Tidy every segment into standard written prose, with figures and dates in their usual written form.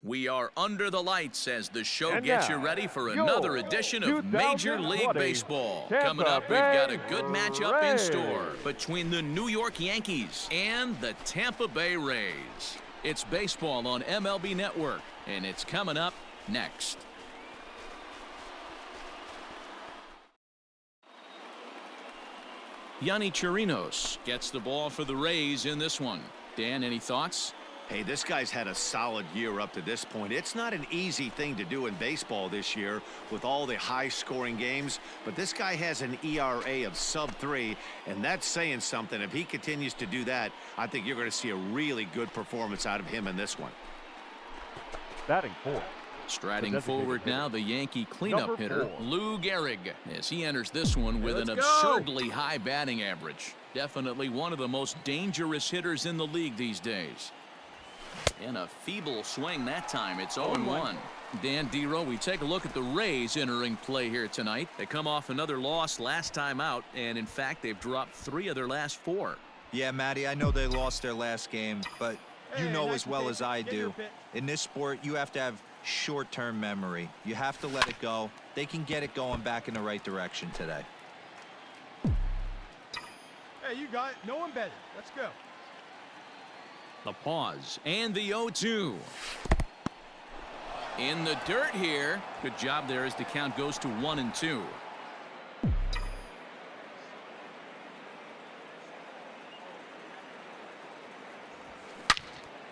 We are under the lights as the show gets you ready for another edition of Major League Baseball. Coming up, we've got a good matchup in store between the New York Yankees and the Tampa Bay Rays. It's baseball on MLB Network, and it's coming up next. Yonny Chirinos gets the ball for the Rays in this one. Dan, any thoughts? Hey, this guy's had a solid year up to this point. It's not an easy thing to do in baseball this year with all the high-scoring games, but this guy has an ERA of sub-3, and that's saying something. If he continues to do that, I think you're going to see a really good performance out of him in this one. Batting fourth. Striding forward now, the Yankee cleanup hitter, Lou Gehrig, as he enters this one with an absurdly high batting average. Definitely one of the most dangerous hitters in the league these days. And a feeble swing that time. It's 0-1. Dan Dero, we take a look at the Rays entering play here tonight. They come off another loss last time out, and in fact, they've dropped 3 of their last 4. Yeah, Matty, I know they lost their last game, but you know as well as I do, in this sport, you have to have short-term memory. You have to let it go. They can get it going back in the right direction today. Hey, you got it. No one better. Let's go. The pause and the 0-2. In the dirt here. Good job there as the count goes to 1-2.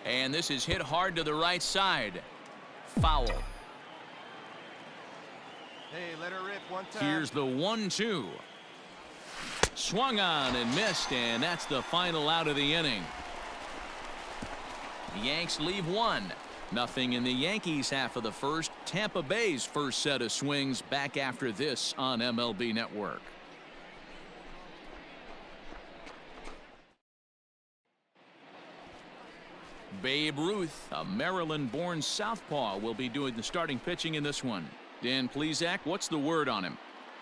And this is hit hard to the right side. Foul. Hey, let her rip one time. Here's the 1-2. Swung on and missed, and that's the final out of the inning. The Yanks leave 1-0 in the Yankees half of the first. Tampa Bay's first set of swings back after this on MLB Network. Babe Ruth, a Maryland-born southpaw, will be doing the starting pitching in this one. Dan Plesac, what's the word on him?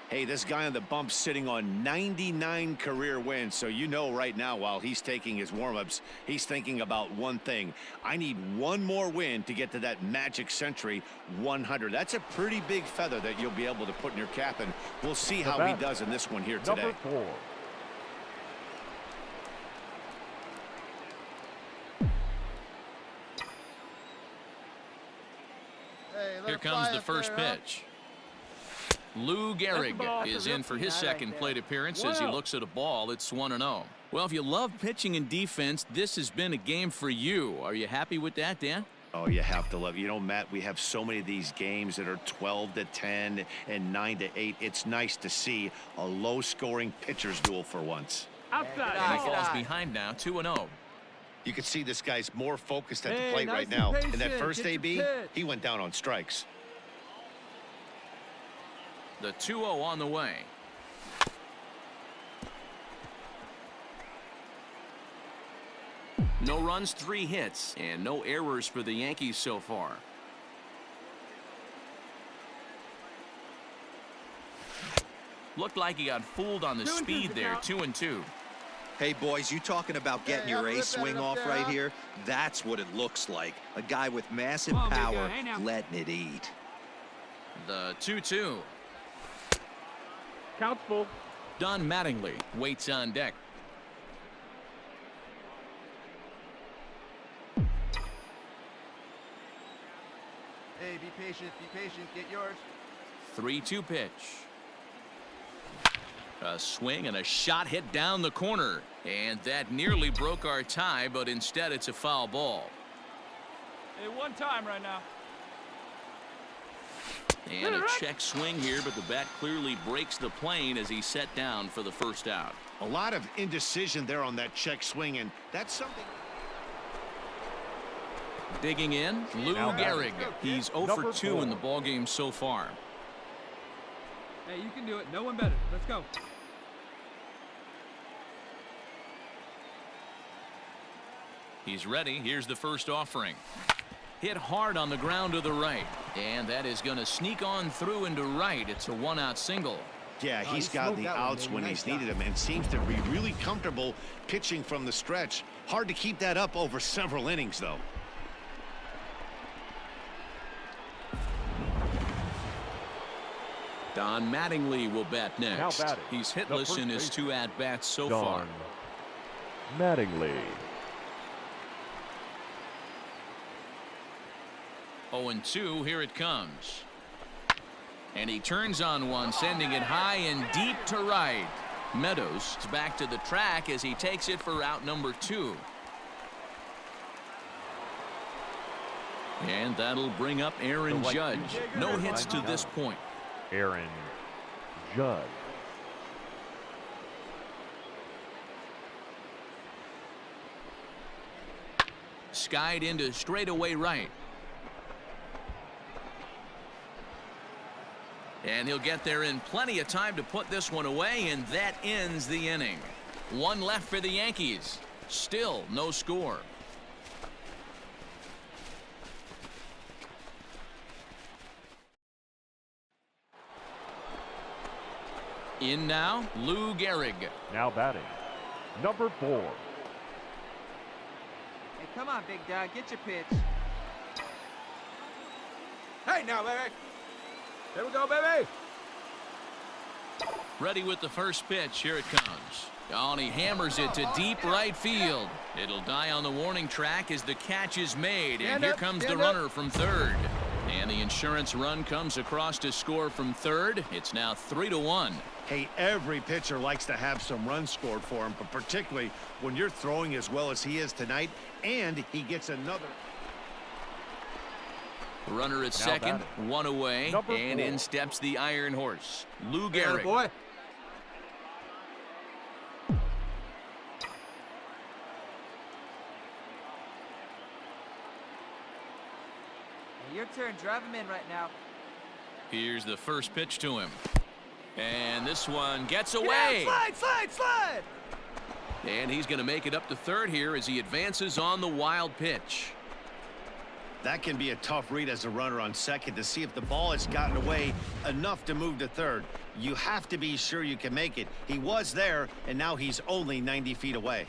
Hey, this guy on the bump sitting on 99 career wins, so you know right now while he's taking his warm-ups, he's thinking about one thing. I need one more win to get to that magic century 100. That's a pretty big feather that you'll be able to put in your cap, and we'll see how he does in this one here today. Number 4. Hey, Here comes the first pitch. Lou Gehrig is in for his second plate appearance as he looks at a ball. It's 1-0. Well, if you love pitching and defense, this has been a game for you. Are you happy with that, Dan? Oh, you have to love. You know, Matt, we have so many of these games that are 12-10 and 9-8. It's nice to see a low-scoring pitcher's duel for once. Outside. And he falls behind now, 2-0. You can see this guy's more focused at the plate right now. In that first AB, he went down on strikes. The 2-0 on the way. No runs, 3 hits, and no errors for the Yankees so far. Looked like he got fooled on the speed there, 2-2. Hey, boys, you talking about getting your ace swing off right here? That's what it looks like. A guy with massive power letting it eat. The 2-2. Count's full. Don Mattingly waits on deck. Hey, be patient, get yours. 3-2 pitch. A swing and a shot hit down the corner, and that nearly broke our tie, but instead it's a foul ball. Hey, one time right now. And a check swing here, but the bat clearly breaks the plane as he's set down for the first out. A lot of indecision there on that check swing, and that's something. Digging in, Lou Gehrig. He's 0 for 2 in the ballgame so far. Hey, you can do it. No one better. Let's go. He's ready. Here's the first offering. Hit hard on the ground to the right, and that is going to sneak on through into right. It's a 1-out single. Yeah, he's got the outs when he's needed them and seems to be really comfortable pitching from the stretch. Hard to keep that up over several innings, though. Don Mattingly will bat next. Now batting, He's the hitless first in his baseman, 2 at-bats so Don far. Mattingly. 0-2, here it comes. And he turns on one, sending it high and deep to right. Meadows is back to the track as he takes it for out number 2. And that'll bring up Aaron Judge. No hits to this point. Aaron Judge. Skied into straightaway right. And he'll get there in plenty of time to put this one away, and that ends the inning. 1 left for the Yankees. Still no score. In now, Lou Gehrig. Now batting, number 4. Hey, come on, big dog. Get your pitch. Hey, now, baby. Here we go, baby. Ready with the first pitch. Here it comes. Oh, and he hammers it to deep right field. It'll die on the warning track as the catch is made. And here comes the runner from third. And the insurance run comes across to score from third. It's now 3-1. Hey, every pitcher likes to have some runs scored for him, but particularly when you're throwing as well as he is tonight, and he gets another. Runner at second, 1 away, Number and 4. in steps the Iron Horse, Lou Hey, Gehrig. boy. Hey, your turn. Drive him in right now. Here's the first pitch to him. And this one gets away. Slide, slide, slide. And he's going to make it up to third here as he advances on the wild pitch. That can be a tough read as a runner on second to see if the ball has gotten away enough to move to third. You have to be sure you can make it. He was there, and now he's only 90 feet away.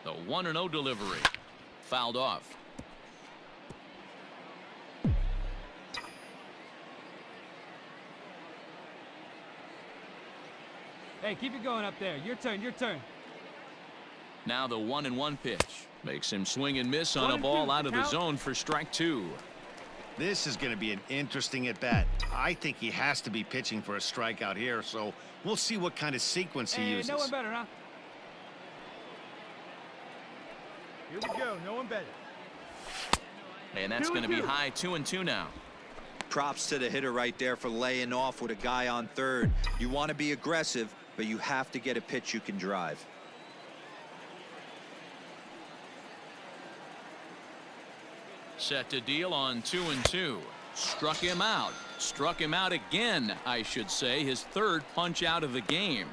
The 1-0 delivery. Fouled off. Hey, keep it going up there. Your turn, your turn. Now the 1-1 pitch. Makes him swing and miss on a 1 and ball 2, out of the count. zone for strike 2. This is going to be an interesting at-bat. I think he has to be pitching for a strikeout here, so we'll see what kind of sequence he Hey, uses. no one better, huh? Here we go. No one better. And that's 2 going and to be 2. high 2-2 now. Props to the hitter right there for laying off with a guy on third. You want to be aggressive, but you have to get a pitch you can drive. Set to deal on 2-2. Struck him out. Struck him out again, I should say. His third punch out of the game.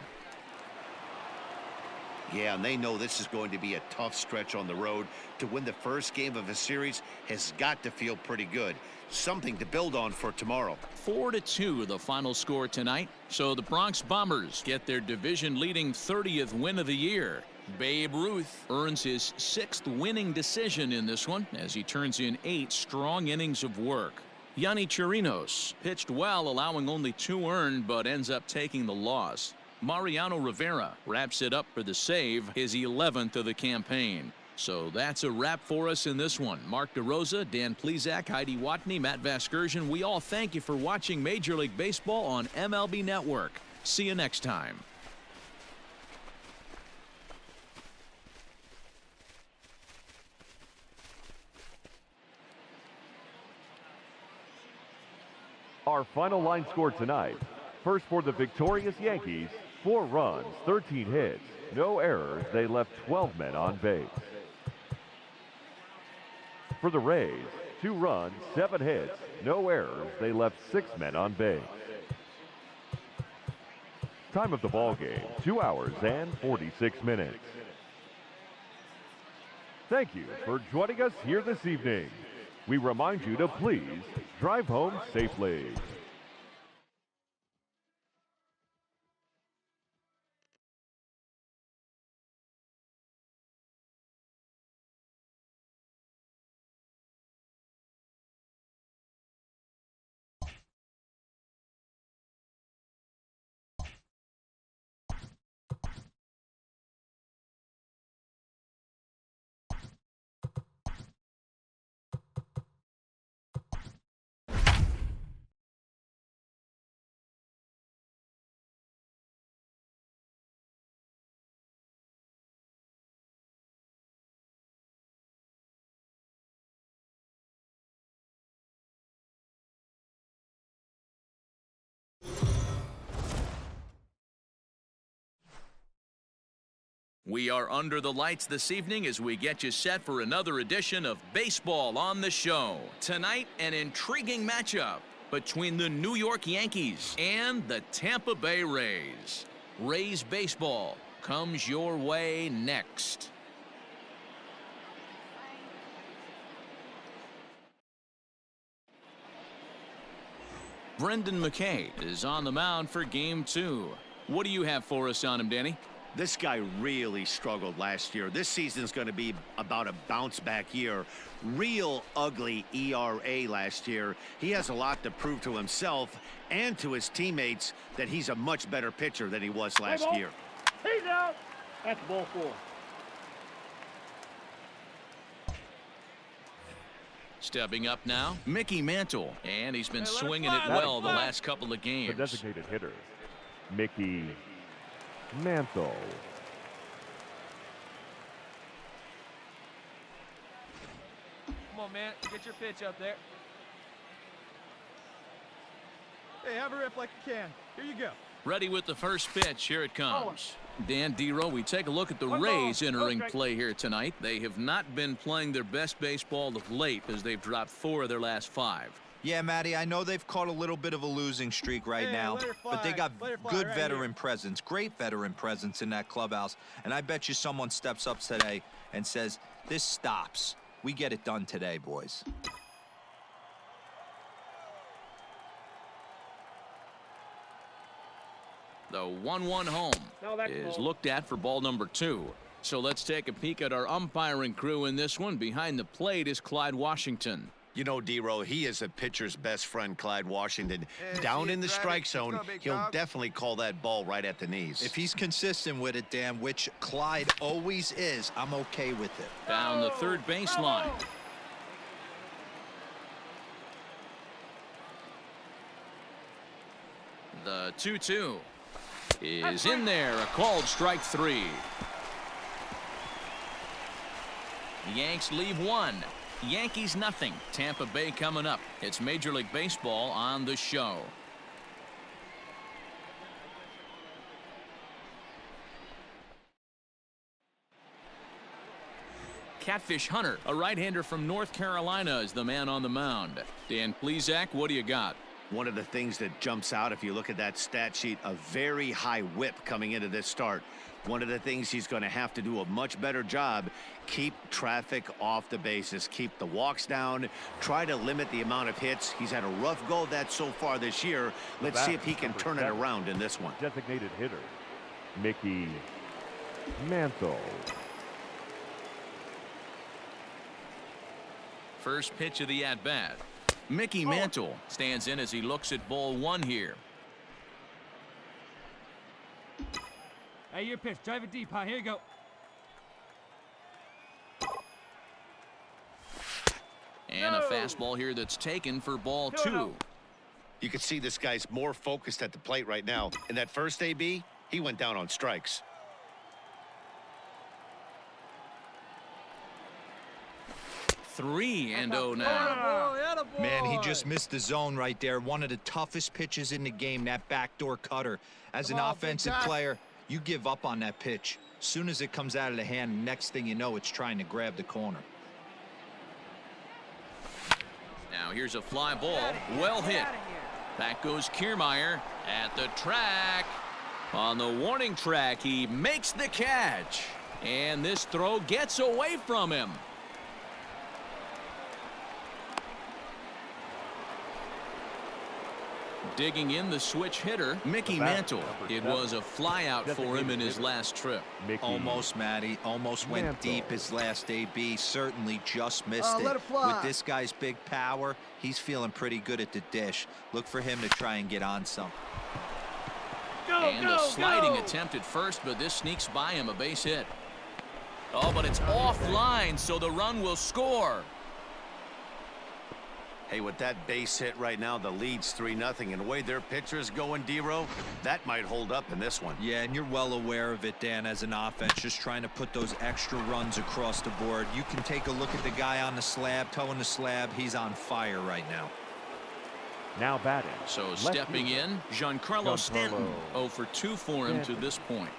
Yeah, and they know this is going to be a tough stretch on the road. To win the first game of a series has got to feel pretty good. Something to build on for tomorrow. 4-2 the final score tonight. So the Bronx Bombers get their division-leading 30th win of the year. Babe Ruth earns his 6th winning decision in this one as he turns in 8 strong innings of work. Yanni Chirinos pitched well, allowing only 2 earned, but ends up taking the loss. Mariano Rivera wraps it up for the save, his 11th of the campaign. So that's a wrap for us in this one. Mark DeRosa, Dan Plesac, Heidi Watney, Matt Vasgersian, we all thank you for watching Major League Baseball on MLB Network. See you next time. Our final line score tonight. First for the victorious Yankees, 4 runs, 13 hits, no errors. They left 12 men on base. For the Rays, 2 runs, 7 hits, no errors. They left 6 men on base. Time of the ball game, 2 hours and 46 minutes. Thank you for joining us here this evening. We remind you to please drive home safely. We are under the lights this evening as we get you set for another edition of Baseball on the Show. Tonight, an intriguing matchup between the New York Yankees and the Tampa Bay Rays. Rays baseball comes your way next. Brendan McKay is on the mound for Game 2. What do you have for us on him, Danny? This guy really struggled last year. This season's going to be about a bounce-back year. Real ugly ERA last year. He has a lot to prove to himself and to his teammates that he's a much better pitcher than he was last year. He's out. That's ball 4. Stepping up now, Mickey Mantle, and he's been swinging it well the last couple of games. The designated hitter, Mickey Mantle. Come on, man. Get your pitch up there. Hey, have a rip like you can. Here you go. Ready with the first pitch. Here it comes. Dan Dero, we take a look at the Rays entering play here tonight. They have not been playing their best baseball of late as they've dropped 4 of their last 5. Yeah, Matty, I know they've caught a little bit of a losing streak right now, but they got good veteran presence, great veteran presence in that clubhouse. And I bet you someone steps up today and says, this stops. We get it done today, boys. The 1-1 home is looked at for ball number 2. So let's take a peek at our umpiring crew in this one. Behind the plate is Clyde Washington. You know, Dero, he is a pitcher's best friend, Clyde Washington. Down in the strike zone, he'll definitely call that ball right at the knees. If he's consistent with it, Dan, which Clyde always is, I'm okay with it. Down the third baseline. The 2-2 is in there. A called strike 3. The Yanks leave 1. Yankees nothing. Tampa Bay coming up. It's Major League Baseball on the Show. Catfish Hunter, a right-hander from North Carolina, is the man on the mound. Dan Plesac, what do you got? One of the things that jumps out if you look at that stat sheet, a very high whip coming into this start. One of the things he's going to have to do a much better job, keep traffic off the bases, keep the walks down, try to limit the amount of hits. He's had a rough go of that so far this year. Let's see if he can turn it around in this one. Designated hitter, Mickey Mantle. First pitch of the at-bat. Mickey Mantle stands in as he looks at ball 1 here. Hey, your pitch. Drive it deep, huh? Here you go. And a fastball here that's taken for ball 2. You can see this guy's more focused at the plate right now. In that first AB, he went down on strikes. Three and 0 now. Man, he just missed the zone right there. One of the toughest pitches in the game, that backdoor cutter. As an offensive player, you give up on that pitch. As soon as it comes out of the hand, next thing you know, it's trying to grab the corner. Now here's a fly ball. Well hit. Back goes Kiermaier at the track. On the warning track, he makes the catch. And this throw gets away from him. Digging in the switch hitter, Mickey Mantle. It was a flyout for him in his last trip. Almost, Matty. Almost went deep his last AB. Certainly just missed it. With this guy's big power, he's feeling pretty good at the dish. Look for him to try and get on some. And a sliding attempt at first, but this sneaks by him, a base hit. Oh, but it's offline, so the run will score. Hey, with that base hit right now, the lead's 3-0, and the way their pitcher is going, Dero, that might hold up in this one. Yeah, and you're well aware of it, Dan, as an offense, just trying to put those extra runs across the board. You can take a look at the guy on the slab, toeing the slab. He's on fire right now. Now batting. So stepping in, Giancarlo Stanton. 0 for 2 for him to this point.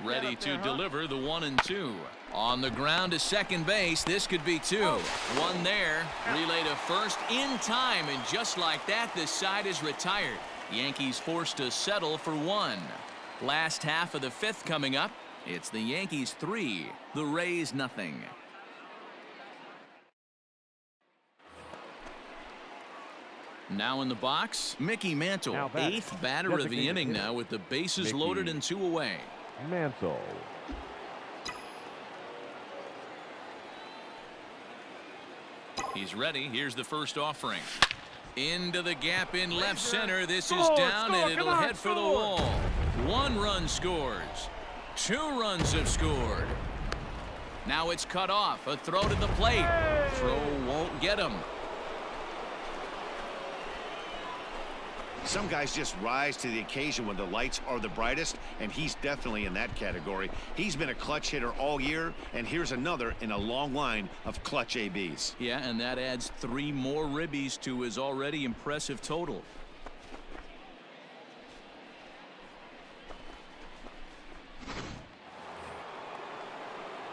Ready to deliver the 1-2. On the ground to second base. This could be two. One there. Relay to first in time. And just like that, this side is retired. Yankees forced to settle for one. Last half of the fifth coming up. It's the Yankees 3, the Rays nothing. Now in the box, Mickey Mantle, 8th batter of the inning now with the bases loaded and 2 away. Mantle. He's ready. Here's the first offering. Into the gap in left center. This is down and it'll head for the wall. 1 run scores. 2 runs have scored. Now it's cut off. A throw to the plate. Throw won't get him. Some guys just rise to the occasion when the lights are the brightest, and he's definitely in that category. He's been a clutch hitter all year, and here's another in a long line of clutch ABs. Yeah, and that adds 3 more ribbies to his already impressive total.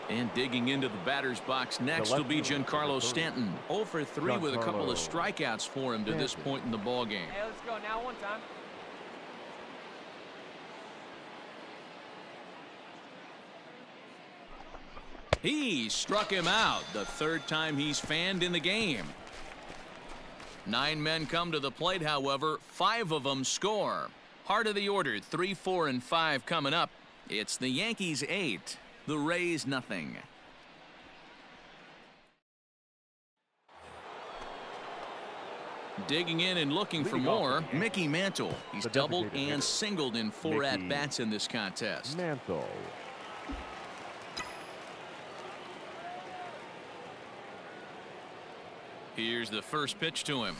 And digging into the batter's box next will be Giancarlo Stanton. 0 for 3 with a couple of strikeouts for him to this point in the ball game. Hey, let's go now one time. He struck him out, the 3rd time he's fanned in the game. 9 men come to the plate, however, 5 of them score. Heart of the order, 3, 4, and 5 coming up. It's the Yankees 8. The Rays nothing. Digging in and looking for more, Mickey Mantle. He's doubled and singled in 4 at-bats in this contest. Mantle. Here's the first pitch to him.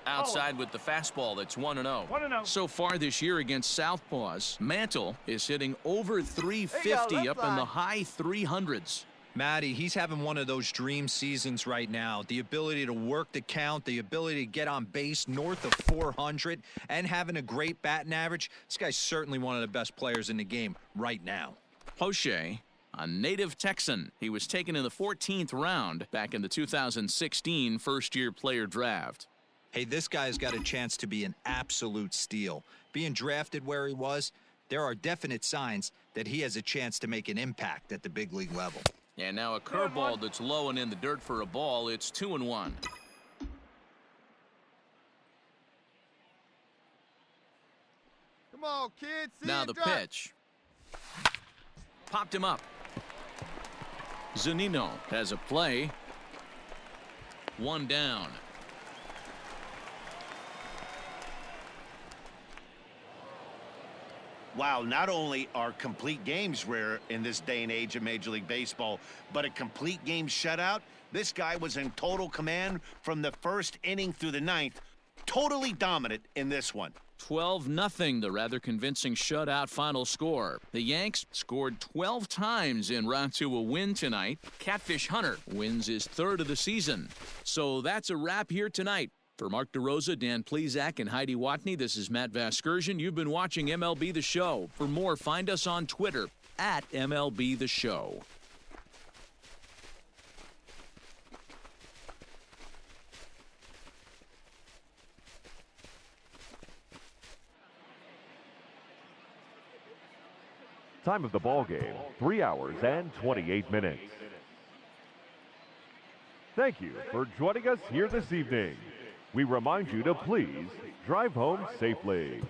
Outside with the fastball. That's 1-0. 1-0. So far this year against Southpaws, Mantle is hitting over 350 up in the high 300s. Matty, he's having one of those dream seasons right now. The ability to work the count, the ability to get on base north of 400, and having a great batting average. This guy's certainly one of the best players in the game right now. Poche, a native Texan. He was taken in the 14th round back in the 2016 first-year player draft. Hey, this guy's got a chance to be an absolute steal. Being drafted where he was, there are definite signs that he has a chance to make an impact at the big league level. And now a curveball that's low and in the dirt for a ball. It's 2-1. Come on, kids. Now the pitch. Popped him up. Zunino has a play. 1 down. Wow, not only are complete games rare in this day and age of Major League Baseball, but a complete game shutout. This guy was in total command from the 1st inning through the 9th. Totally dominant in this one. 12-0, the rather convincing shutout final score. The Yanks scored 12 times en route to a win tonight. Catfish Hunter wins his 3rd of the season. So that's a wrap here tonight. For Mark DeRosa, Dan Plesac, and Heidi Watney, this is Matt Vasgersian. You've been watching MLB The Show. For more, find us on Twitter at MLB The Show. Time of the ball game, 3 hours and 28 minutes. Thank you for joining us here this evening. We remind you to please drive home safely.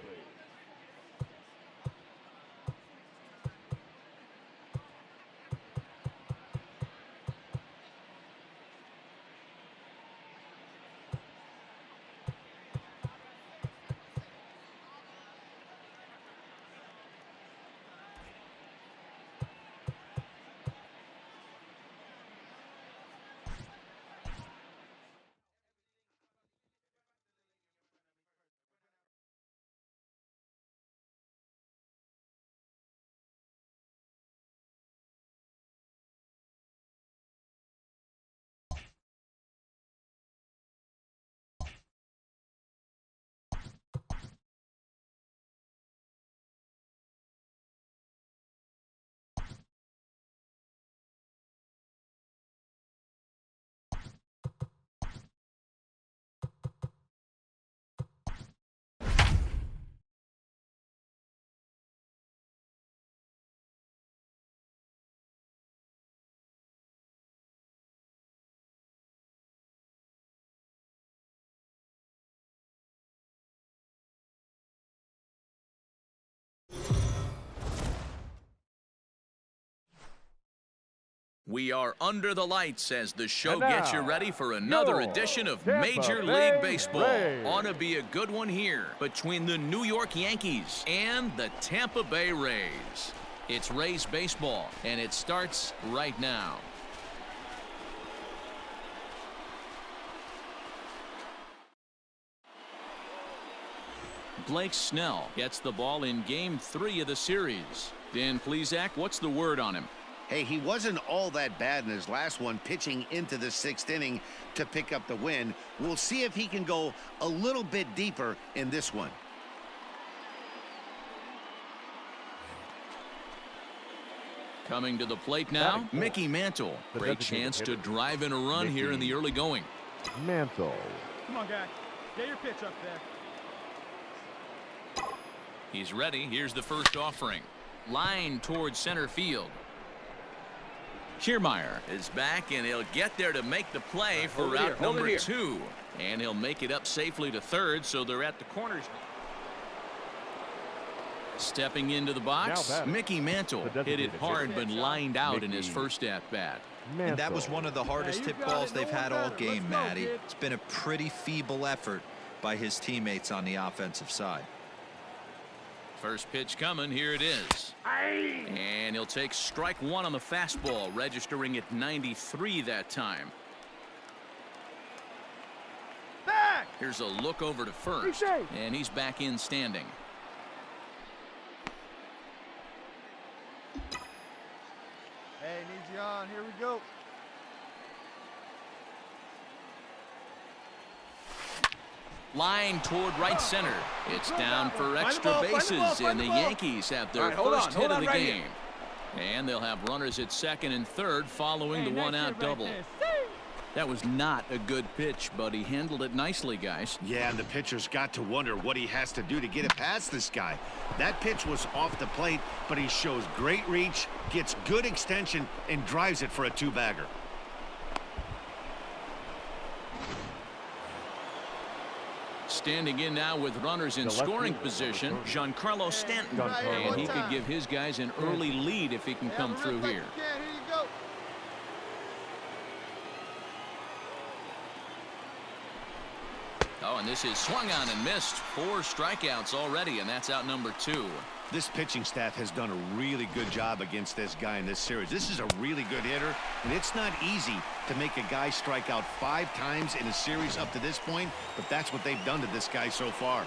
We are under the lights as the show And now, gets you ready for another your edition of Tampa Major Bay League Baseball. Rays. Ought to be a good one here between the New York Yankees and the Tampa Bay Rays. It's Rays baseball, and it starts right now. Blake Snell gets the ball in Game 3 of the series. Dan Plesac, what's the word on him? Hey, he wasn't all that bad in his last one, pitching into the 6th inning to pick up the win. We'll see if he can go a little bit deeper in this one. Coming to the plate now, Mickey Mantle. Great chance to drive in a run here in the early going. Mantle. Come on, guy. Get your pitch up there. He's ready. Here's the first offering. Line towards center field. Kiermaier is back, and he'll get there to make the play for route number 2. And he'll make it up safely to third, so they're at the corners. Stepping into the box, Mickey Mantle hit it hard but lined out in his first at-bat. And that was one of the hardest hit balls they've had all game, Matty. It's been a pretty feeble effort by his teammates on the offensive side. First pitch coming. Here it is. And he'll take strike 1 on the fastball, registering at 93 that time. Back! Here's a look over to first, and he's back in standing. Hey, needs you on. Here we go. Line toward right center. It's down for extra bases, and the Yankees have their first hit of the game. And they'll have runners at second and third following the one-out double. That was not a good pitch, but he handled it nicely, guys. Yeah, and the pitcher's got to wonder what he has to do to get it past this guy. That pitch was off the plate, but he shows great reach, gets good extension, and drives it for a 2-bagger. Standing in now with runners in scoring position, Giancarlo Stanton. And he could give his guys an early lead if he can come through here. Here you go. Oh, and this is swung on and missed. 4 strikeouts already, and that's out number 2. This pitching staff has done a really good job against this guy in this series. This is a really good hitter, and it's not easy to make a guy strike out 5 times in a series up to this point, but that's what they've done to this guy so far.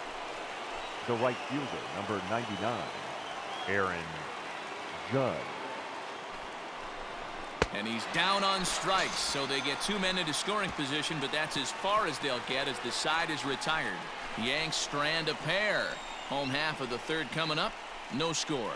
The right fielder, number 99, Aaron Judge. And he's down on strikes, so they get 2 men into scoring position, but that's as far as they'll get as the side is retired. Yanks strand a pair. Home half of the third coming up. No score.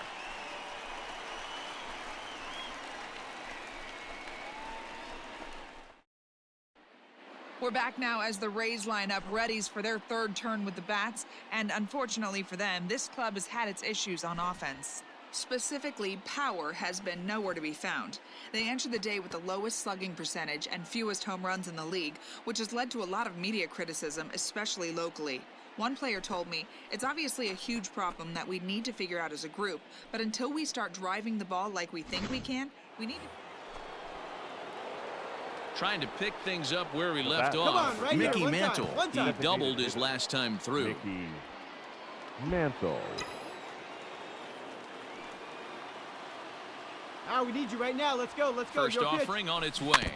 We're back now as the Rays line up readies for their third turn with the bats, and unfortunately for them, this club has had its issues on offense. Specifically, power has been nowhere to be found. They entered the day with the lowest slugging percentage and fewest home runs in the league, which has led to a lot of media criticism, especially locally. One player told me, it's obviously a huge problem that we need to figure out as a group, but until we start driving the ball like we think we can, we need to... Trying to pick things up where we left off. Right Mickey here. Mantle. One time. He doubled his last time through. Mickey Mantle. We need you right now. Let's go. Let's go. First offering on its way.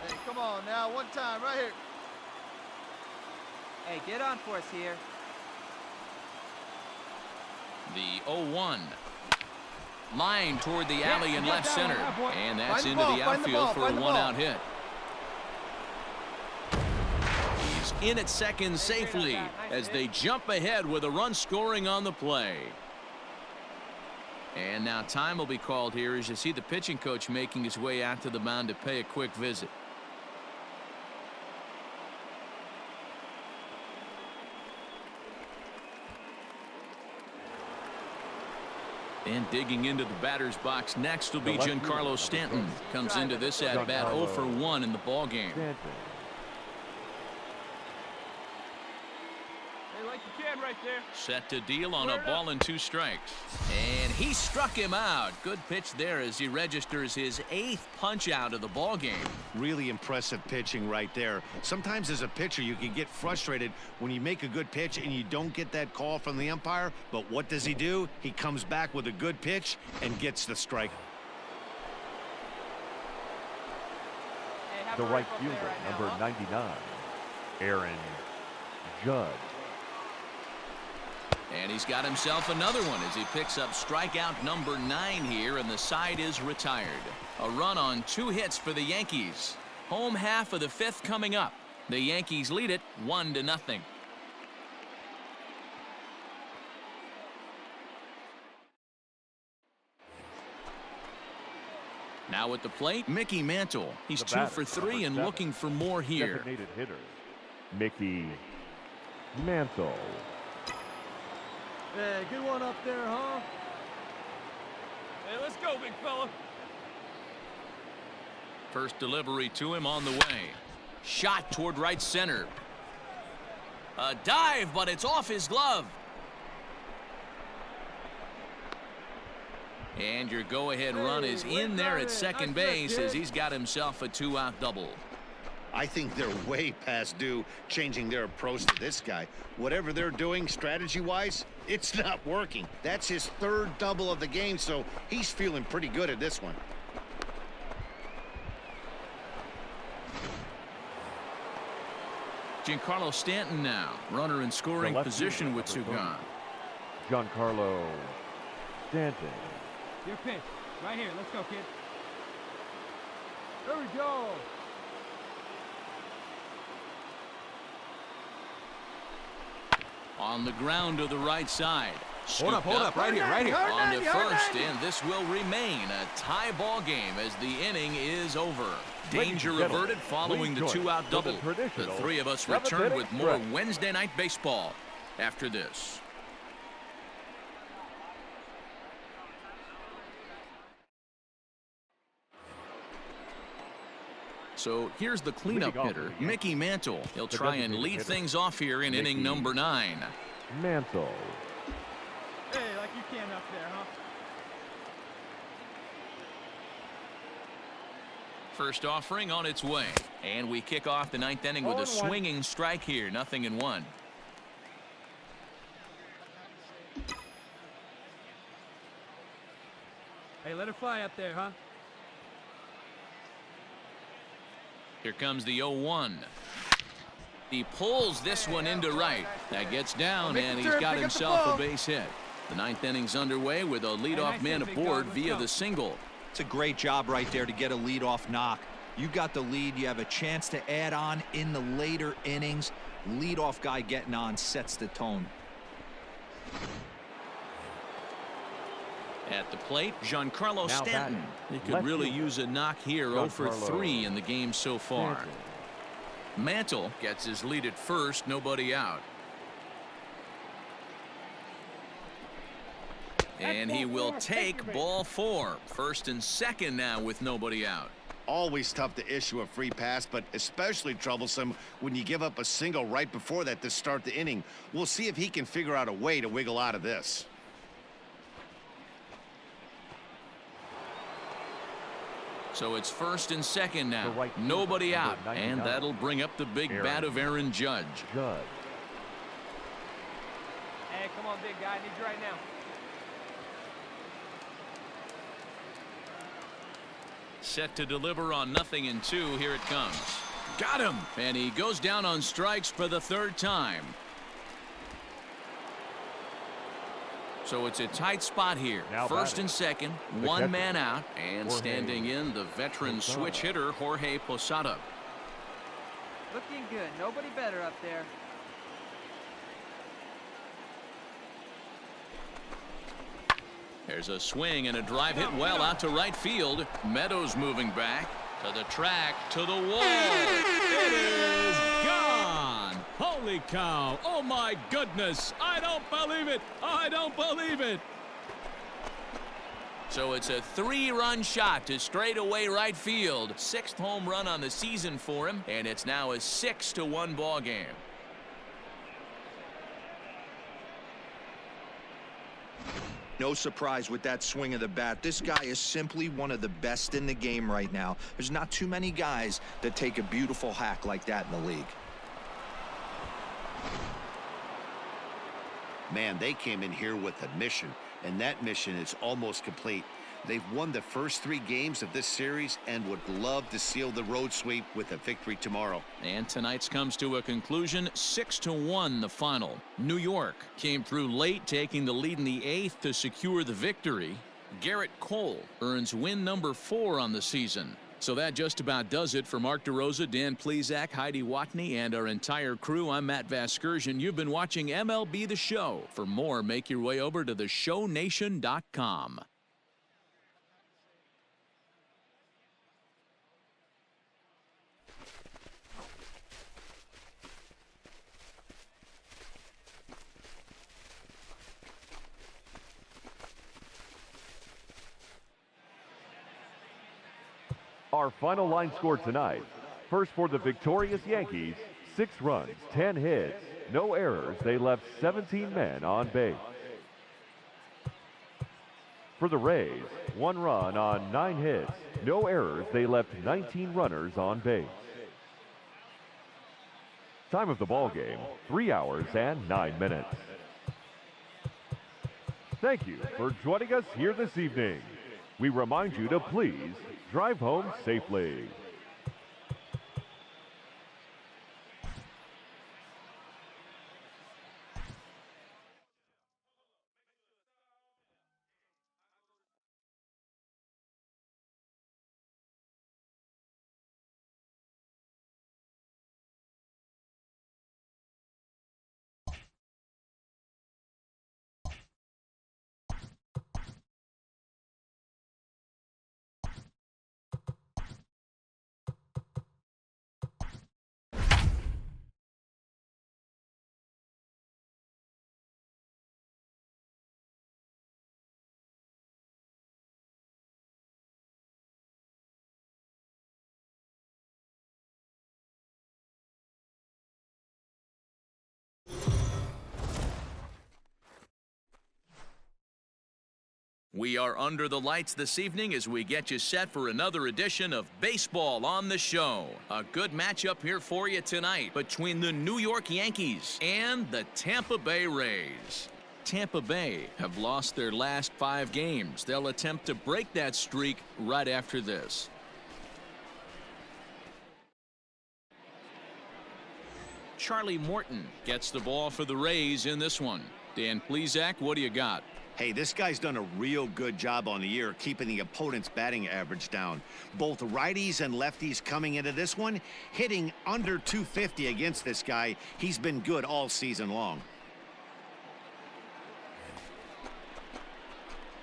Hey, come on now. One time right here. Hey, get on for us here. The 0-1. Line toward the alley in left center. And that's into the outfield for a 1-out hit. He's in at second safely as they jump ahead with a run scoring on the play. And now time will be called here as you see the pitching coach making his way out to the mound to pay a quick visit. And digging into the batter's box next will be Giancarlo Stanton. Comes into this at-bat 0 for 1 in the ballgame. Hey, like you can right right there. Set to deal on a ball and 2 strikes. And he struck him out. Good pitch there as he registers his 8th punch out of the ball game. Really impressive pitching right there. Sometimes as a pitcher you can get frustrated when you make a good pitch and you don't get that call from the umpire. But what does he do? He comes back with a good pitch and gets the strike. The right fielder, number 99, Aaron Judge. And he's got himself another one as he picks up strikeout number 9 here, and the side is retired. A run on 2 hits for the Yankees. Home half of the 5th coming up. The Yankees lead it 1-0. Now at the plate, Mickey Mantle. He's 2 for 3 and looking for more here. Designated hitter, Mickey Mantle. Hey, good one up there, huh? Hey, let's go, big fella. First delivery to him on the way. Shot toward right center. A dive, but it's off his glove. And your go-ahead run is in there at second base as he's got himself a 2-out double. I think they're way past due changing their approach to this guy. Whatever they're doing strategy-wise, it's not working. That's his 3rd double of the game, so he's feeling pretty good at this one. Giancarlo Stanton now, runner in scoring position with 2 gone. Giancarlo Stanton. Your pitch. Right here. Let's go, kid. There we go. On the ground to the right side. Hold up, right here. On to first, and this will remain a tie ball game as the inning is over. Danger averted following the 2-out double. The 3 of us return with more Wednesday night baseball after this. So here's the cleanup hitter, Mickey Mantle. He'll try and lead things off here in inning number 9. Mantle. Hey, like you can up there, huh? First offering on its way. And we kick off the 9th inning with a swinging strike here. 0-1. Hey, let it fly up there, huh? Here comes the 0-1. He pulls this one into right. That gets down, and he's got himself a base hit. The 9th inning's underway with a leadoff man aboard via the single. It's a great job right there to get a leadoff knock. You got the lead. You have a chance to add on in the later innings. Leadoff guy getting on sets the tone. At the plate, Giancarlo Stanton. He could really use a knock here. 0 for 3 in the game so far. Mantle gets his lead at first, nobody out. And he will take ball 4. First and second now with nobody out. Always tough to issue a free pass, but especially troublesome when you give up a single right before that to start the inning. We'll see if he can figure out a way to wiggle out of this. So it's first and second now. Nobody out. And that'll bring up the big bat of Aaron Judge. Hey, come on, big guy. I need you right now. Set to deliver on 0-2. Here it comes. Got him. And he goes down on strikes for the 3rd time. So it's a tight spot here. First and second, 1 man out, and standing in the veteran switch hitter Jorge Posada. Looking good. Nobody better up there. There's a swing and a drive hit well out to right field. Meadows moving back to the track, to the wall. It is gone. Holy cow. Oh, my goodness. I don't believe it. I don't believe it. So it's a 3-run shot to straightaway right field. 6th home run on the season for him, and it's now a 6-1 ball game. No surprise with that swing of the bat. This guy is simply one of the best in the game right now. There's not too many guys that take a beautiful hack like that in the league. Man, they came in here with a mission, and that mission is almost complete. They've won the first 3 games of this series and would love to seal the road sweep with a victory tomorrow. And tonight's comes to a conclusion, 6-1 the final. New York came through late, taking the lead in the 8th to secure the victory. Garrett Cole earns win number 4 on the season. So that just about does it for Mark DeRosa, Dan Plesac, Heidi Watney, and our entire crew. I'm Matt Vasgersian. You've been watching MLB The Show. For more, make your way over to theshownation.com. Our final line score tonight. First for the victorious Yankees, 6 runs, 10 hits, no errors. They left 17 men on base. For the Rays, 1 run on 9 hits, no errors. They left 19 runners on base. Time of the ball game, 3 hours and 9 minutes. Thank you for joining us here this evening. We remind you to please drive home safely. We are under the lights this evening as we get you set for another edition of Baseball on the Show. A good matchup here for you tonight between the New York Yankees and the Tampa Bay Rays. Tampa Bay have lost their last 5 games. They'll attempt to break that streak right after this. Charlie Morton gets the ball for the Rays in this one. Dan Plesac, what do you got? Hey, this guy's done a real good job on the year keeping the opponent's batting average down. Both righties and lefties coming into this one, hitting under 250 against this guy. He's been good all season long.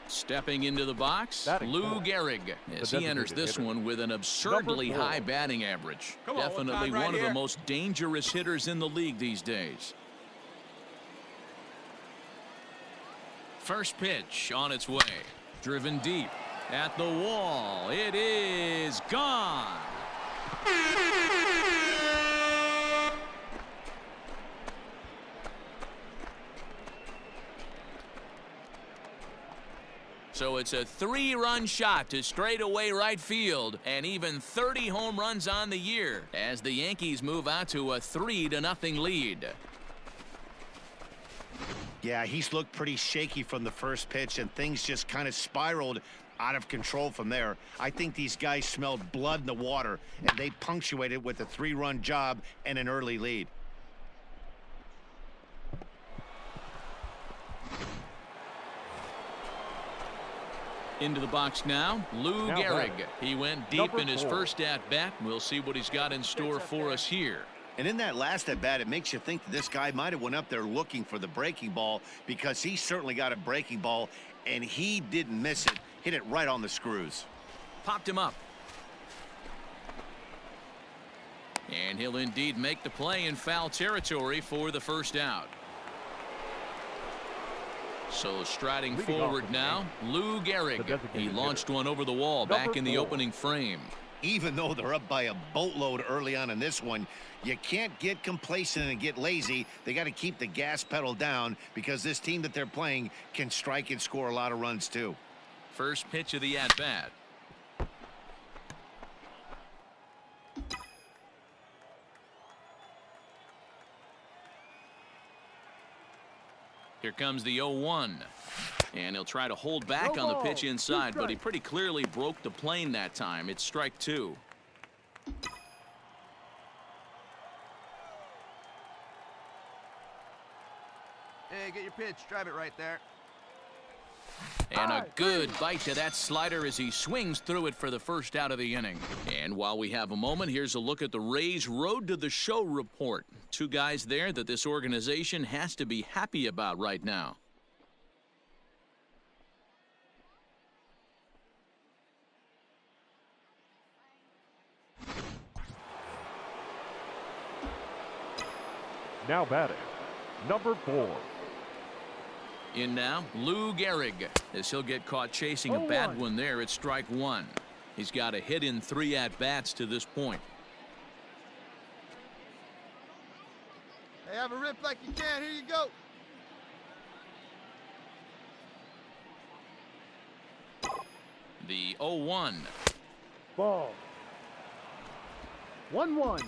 Stepping into the box, Lou Gehrig, as he enters this one with an absurdly high batting average. Definitely one of the most dangerous hitters in the league these days. First pitch on its way. Driven deep at the wall. It is gone. So it's a 3-run shot to straightaway right field, and even 30 home runs on the year as the Yankees move out to a 3-0 lead. Yeah, he's looked pretty shaky from the first pitch, and things just kind of spiraled out of control from there. I think these guys smelled blood in the water, and they punctuated with a 3-run job and an early lead. Into the box now, Lou Gehrig. He went deep in his first at-bat. We'll see what he's got in store for us here. And in that last at-bat, it makes you think that this guy might have went up there looking for the breaking ball, because he certainly got a breaking ball, and he didn't miss it. Hit it right on the screws. Popped him up. And he'll indeed make the play in foul territory for the first out. So striding forward now, Lou Gehrig. He launched one over the wall back in the opening frame. Even though they're up by a boatload early on in this one, you can't get complacent and get lazy. They got to keep the gas pedal down because this team that they're playing can strike and score a lot of runs too. First pitch of the at-bat. Here comes the 0-1. And he'll try to hold back on the pitch inside, but he pretty clearly broke the plane that time. It's strike 2. Hey, get your pitch. Drive it right there. And a good bite to that slider as he swings through it for the first out of the inning. And while we have a moment, here's a look at the Rays' Road to the Show report. 2 guys there that this organization has to be happy about right now. Now batting, number 4. In now, Lou Gehrig, as he'll get caught chasing a bad one there at strike 1. He's got a hit in 3 at-bats to this point. Hey, have a rip like you can. Here you go. The 0-1. Ball. 1-1.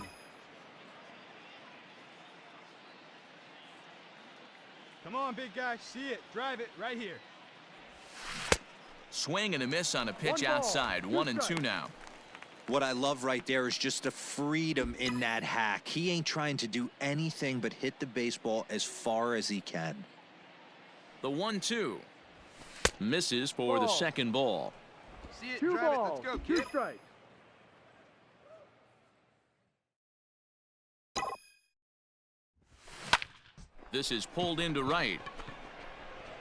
Come on, big guy. See it. Drive it right here. Swing and a miss on a pitch outside. 1-2 now. What I love right there is just the freedom in that hack. He ain't trying to do anything but hit the baseball as far as he can. The 1-2. Misses for the second ball. See it. 2 Drive balls. it. Let's go, 2 kid. strikes. This is pulled into right.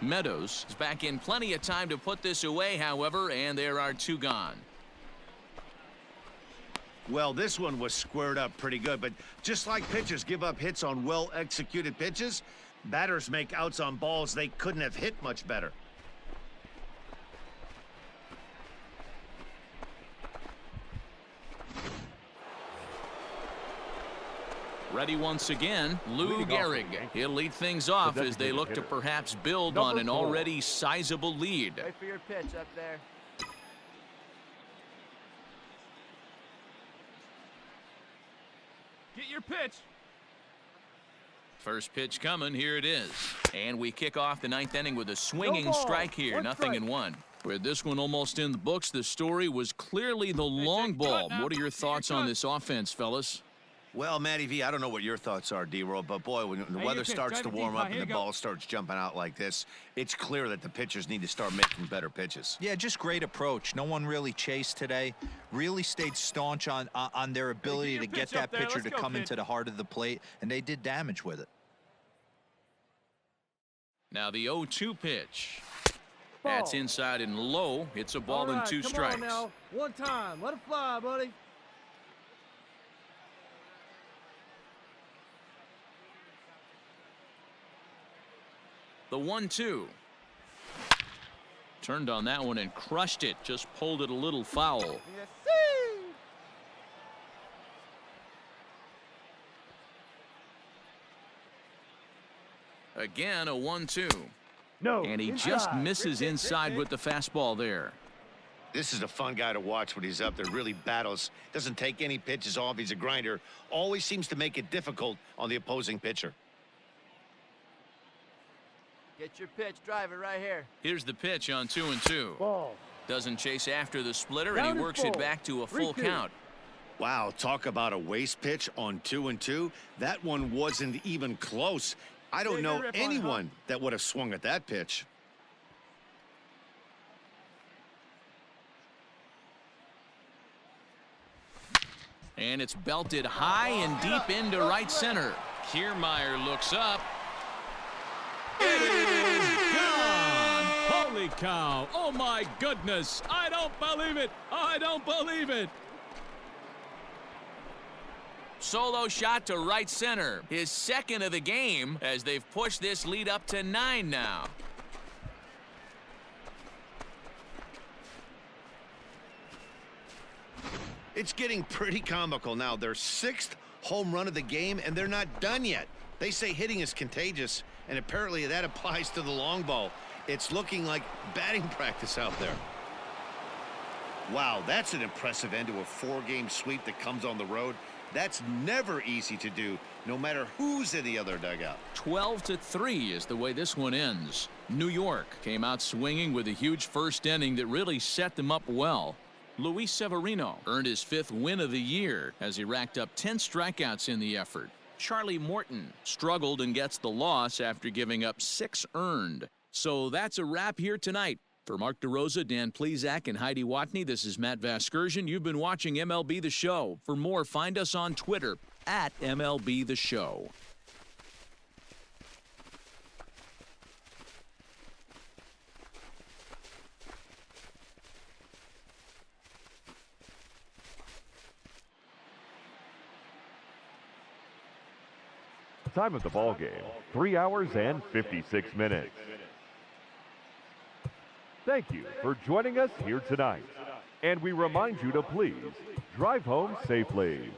Meadows is back in plenty of time to put this away, however, and there are 2 gone. Well, this one was squared up pretty good, but just like pitchers give up hits on well-executed pitches, batters make outs on balls they couldn't have hit much better. Ready once again, Lou Gehrig. He'll lead things off as they look to perhaps build on an already sizable lead. Wait for your pitch up there. Get your pitch. First pitch coming, here it is. And we kick off the 9th inning with a swinging strike here, 0-1. With this one almost in the books, the story was clearly the long ball. What are your thoughts on this offense, fellas? Well, Matty V, I don't know what your thoughts are, D-Roll, but boy, when the weather starts to warm up and the ball starts jumping out like this, it's clear that the pitchers need to start making better pitches. Yeah, just great approach. No one really chased today. Really stayed staunch on their ability to get that pitcher to come into the heart of the plate, and they did damage with it. Now the 0-2 pitch. That's inside and low. It's a ball and 2 strikes. Come on now. 1 time. Let it fly, buddy. The 1-2. Turned on that one and crushed it. Just pulled it a little foul. Yes, see. Again, a 1-2. No. And he just misses inside with the fastball there. This is a fun guy to watch when he's up there. Really battles. Doesn't take any pitches off. He's a grinder. Always seems to make it difficult on the opposing pitcher. Get your pitch. Drive it right here. Here's the pitch on 2-2. Ball. Doesn't chase after the splitter, and Down he and works full. it back to a full 3-2. count. Wow, talk about a waste pitch on 2-2. That one wasn't even close. I don't know anyone that would have swung at that pitch. And it's belted high and deep into right center. Kiermaier looks up. It is gone. Holy cow. Oh, my goodness. I don't believe it. I don't believe it. Solo shot to right center. His second of the game as they've pushed this lead up to 9 now. It's getting pretty comical now. Their 6th home run of the game, and they're not done yet. They say hitting is contagious, and apparently that applies to the long ball. It's looking like batting practice out there. Wow, that's an impressive end to a 4-game sweep that comes on the road. That's never easy to do, no matter who's in the other dugout. 12-3 is the way this one ends. New York came out swinging with a huge first inning that really set them up well. Luis Severino earned his 5th win of the year as he racked up 10 strikeouts in the effort. Charlie Morton struggled and gets the loss after giving up 6 earned. So that's a wrap here tonight. For Mark DeRosa, Dan Plesac, and Heidi Watney, this is Matt Vasgersian. You've been watching MLB The Show. For more, find us on Twitter at MLB The Show. Time of the ball game, 3 hours and 56 minutes. Thank you for joining us here tonight. And we remind you to please drive home safely.